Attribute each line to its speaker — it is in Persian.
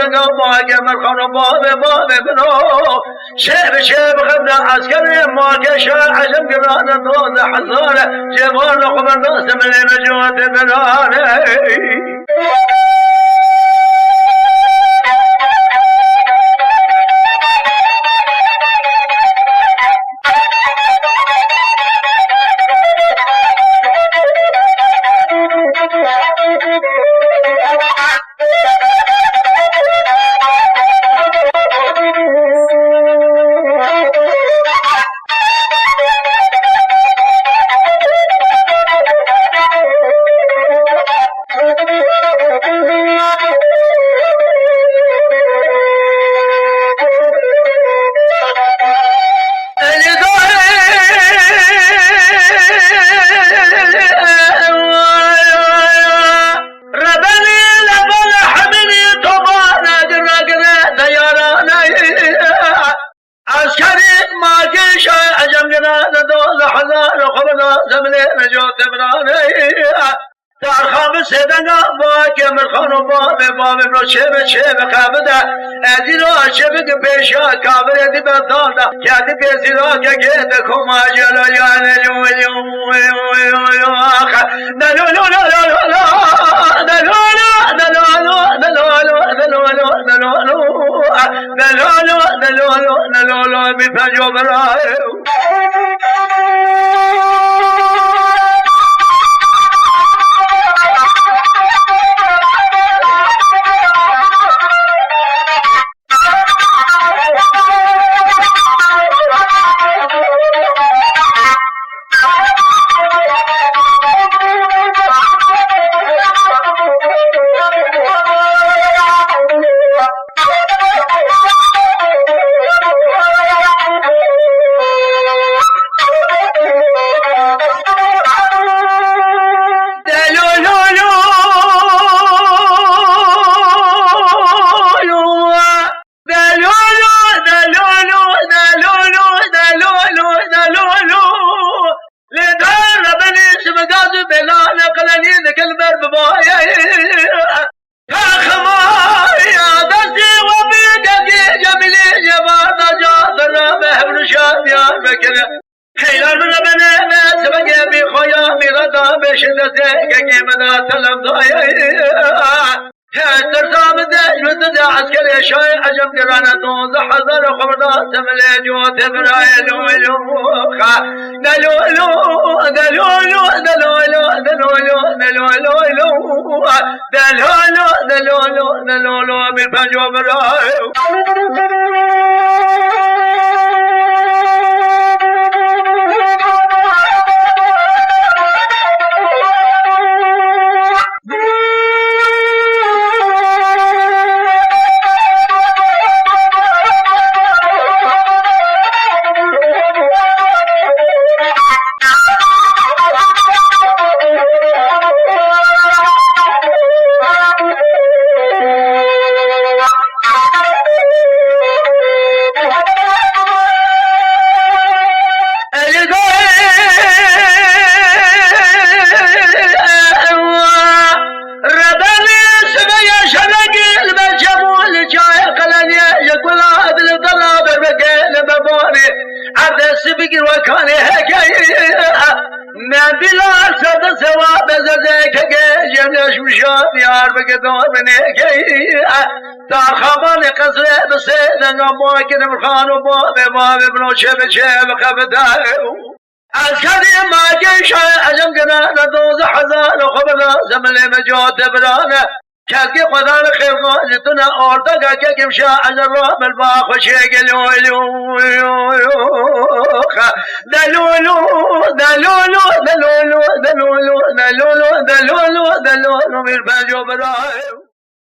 Speaker 1: سیدنگا باگه مرخانو باب بنو شب خبر عسکر مارکش عجم گرانه دوز حزاره جوان خبر ناس من نجوات بنانه سیدنگا باگه مرخانو باب برو چه بخبده ادی رو چه پیشا کابر ادی بدالده که ادی بیزی را که گیده کما جلو یعنی عجم گرانه دوز حضر خبردار سمله جو تبرای دلولو بالفجو برای بگیر و کانی هکی من بلا صد ثواب زده که جمعش میشد یار بگدار منه که تا خبان قصر بسیدن ما که نمرخان و باب بنو چه بخبده از کدی ماجی شای عجم کنه دوز حزان و خبران زمله مجاد برانه کسی خدا خیر قاضتنا آردا که کمشا عجر را ملبا خوشی گلولو دلولو میر بجو برای